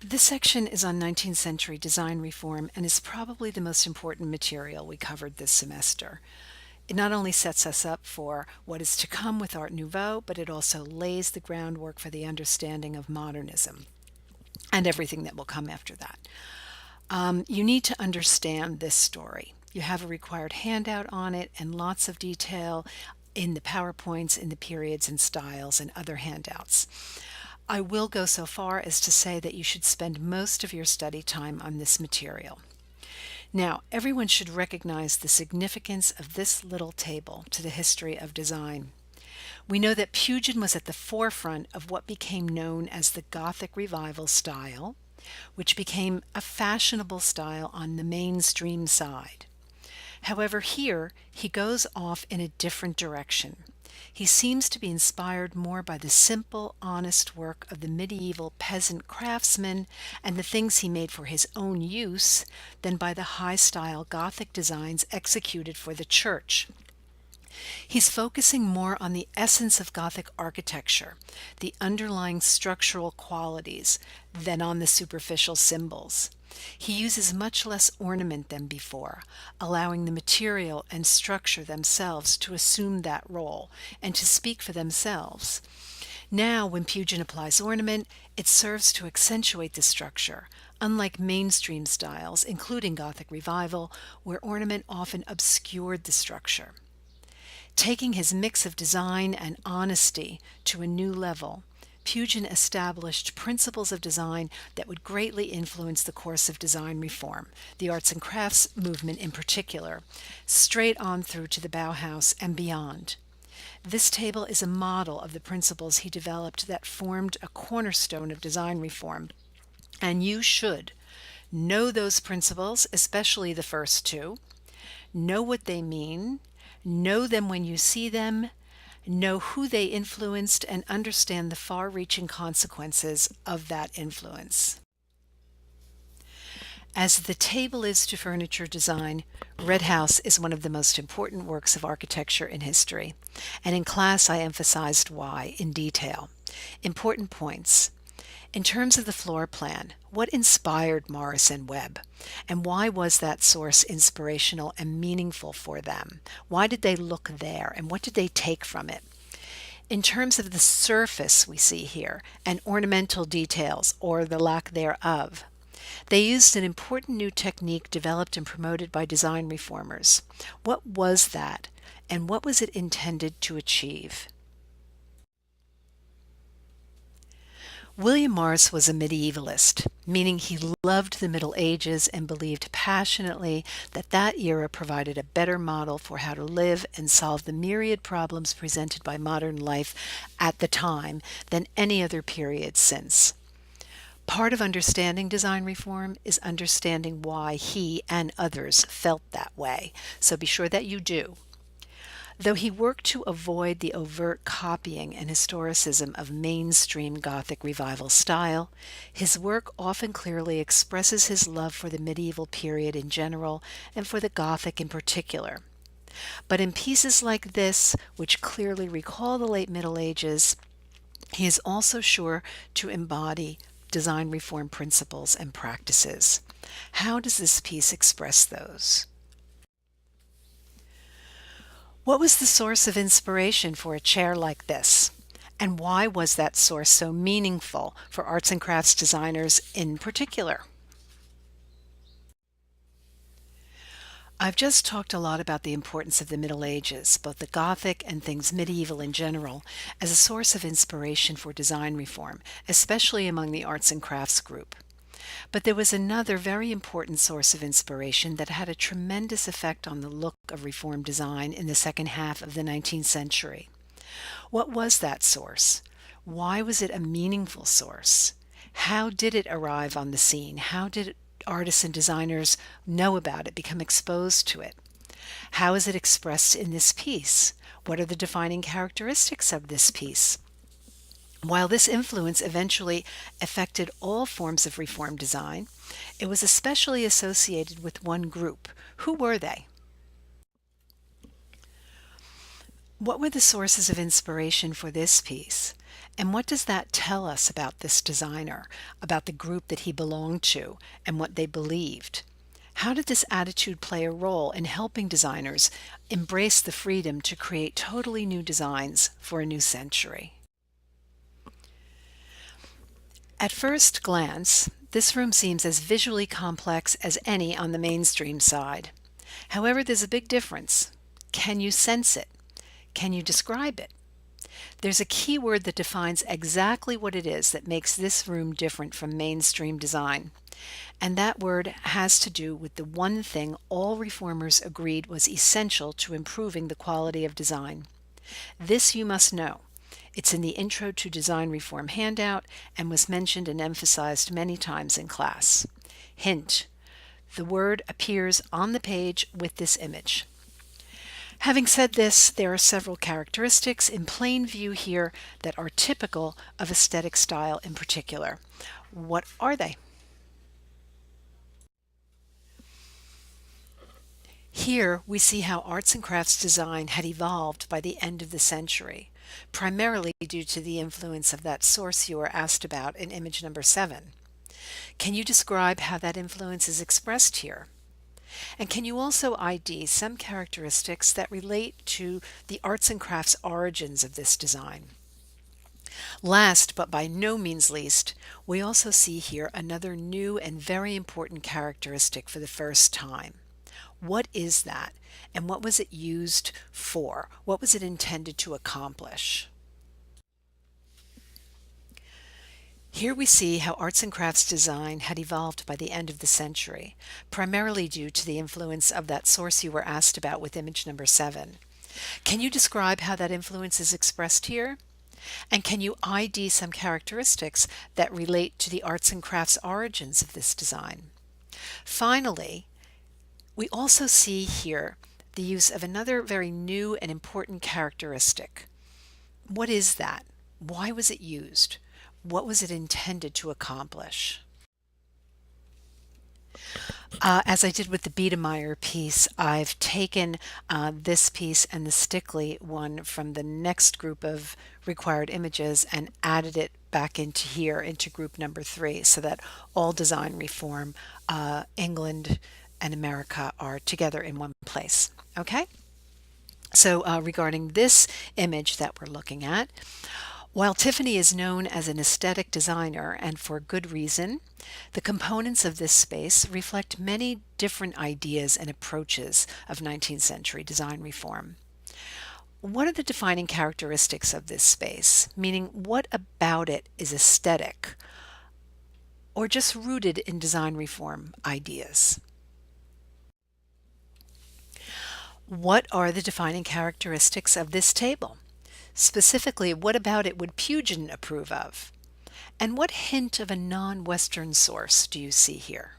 This section is on 19th century design reform and is probably the most important material we covered this semester. It not only sets us up for what is to come with Art Nouveau, but it also lays the groundwork for the understanding of modernism and everything that will come after that. You need to understand this story. You have a required handout on it and lots of detail in the PowerPoints, in the periods and styles, and other handouts. I will go so far as to say that you should spend most of your study time on this material. Now, everyone should recognize the significance of this little table to the history of design. We know that Pugin was at the forefront of what became known as the Gothic Revival style, which became a fashionable style on the mainstream side. However, here he goes off in a different direction. He seems to be inspired more by the simple, honest work of the medieval peasant craftsman and the things he made for his own use than by the high-style Gothic designs executed for the church. He's focusing more on the essence of Gothic architecture, the underlying structural qualities, than on the superficial symbols. He uses much less ornament than before, allowing the material and structure themselves to assume that role and to speak for themselves. Now, when Pugin applies ornament, it serves to accentuate the structure, unlike mainstream styles, including Gothic Revival, where ornament often obscured the structure. Taking his mix of design and honesty to a new level, Pugin established principles of design that would greatly influence the course of design reform, the arts and crafts movement in particular, straight on through to the Bauhaus and beyond. This table is a model of the principles he developed that formed a cornerstone of design reform, and you should know those principles, especially the first two, know what they mean, know them when you see them, know who they influenced, and understand the far-reaching consequences of that influence. As the table is to furniture design, Red House is one of the most important works of architecture in history, and in class I emphasized why in detail. Important points. In terms of the floor plan, what inspired Morris and Webb? And why was that source inspirational and meaningful for them? Why did they look there, and what did they take from it? In terms of the surface we see here, and ornamental details, or the lack thereof, they used an important new technique developed and promoted by design reformers. What was that, and what was it intended to achieve? William Morris was a medievalist, meaning he loved the Middle Ages and believed passionately that that era provided a better model for how to live and solve the myriad problems presented by modern life at the time than any other period since. Part of understanding design reform is understanding why he and others felt that way, so be sure that you do. Though he worked to avoid the overt copying and historicism of mainstream Gothic Revival style, his work often clearly expresses his love for the medieval period in general and for the Gothic in particular. But in pieces like this, which clearly recall the late Middle Ages, he is also sure to embody design reform principles and practices. How does this piece express those? What was the source of inspiration for a chair like this? And why was that source so meaningful for arts and crafts designers in particular? I've just talked a lot about the importance of the Middle Ages, both the Gothic and things medieval in general, as a source of inspiration for design reform, especially among the arts and crafts group. But there was another very important source of inspiration that had a tremendous effect on the look of reform design in the second half of the 19th century. What was that source? Why was it a meaningful source? How did it arrive on the scene? How did artists and designers know about it, become exposed to it? How is it expressed in this piece? What are the defining characteristics of this piece? While this influence eventually affected all forms of reform design, it was especially associated with one group. Who were they? What were the sources of inspiration for this piece? And what does that tell us about this designer, about the group that he belonged to, and what they believed? How did this attitude play a role in helping designers embrace the freedom to create totally new designs for a new century? At first glance, this room seems as visually complex as any on the mainstream side. However, there's a big difference. Can you sense it? Can you describe it? There's a key word that defines exactly what it is that makes this room different from mainstream design. And that word has to do with the one thing all reformers agreed was essential to improving the quality of design. This you must know. It's in the Intro to Design Reform handout and was mentioned and emphasized many times in class. Hint: the word appears on the page with this image. Having said this, there are several characteristics in plain view here that are typical of aesthetic style in particular. What are they? Here we see how arts and crafts design had evolved by the end of the century, primarily due to the influence of that source you were asked about in image number 7. Can you describe how that influence is expressed here? And can you also ID some characteristics that relate to the arts and crafts origins of this design? Last, but by no means least, we also see here another new and very important characteristic for the first time. What is that? And what was it used for? What was it intended to accomplish? Here we see how arts and crafts design had evolved by the end of the century, primarily due to the influence of that source you were asked about with image number 7. Can you describe how that influence is expressed here? And can you ID some characteristics that relate to the arts and crafts origins of this design? Finally, we also see here the use of another very new and important characteristic. What is that? Why was it used? What was it intended to accomplish? As I did with the Biedermeier piece, I've taken this piece and the Stickley one from the next group of required images and added it back into here, into group number 3, so that all design reform, England and America, are together in one place. Okay? So regarding this image that we're looking at, while Tiffany is known as an aesthetic designer, and for good reason, the components of this space reflect many different ideas and approaches of 19th century design reform. What are the defining characteristics of this space? Meaning, what about it is aesthetic or just rooted in design reform ideas? What are the defining characteristics of this table? Specifically, what about it would Pugin approve of? And what hint of a non-Western source do you see here?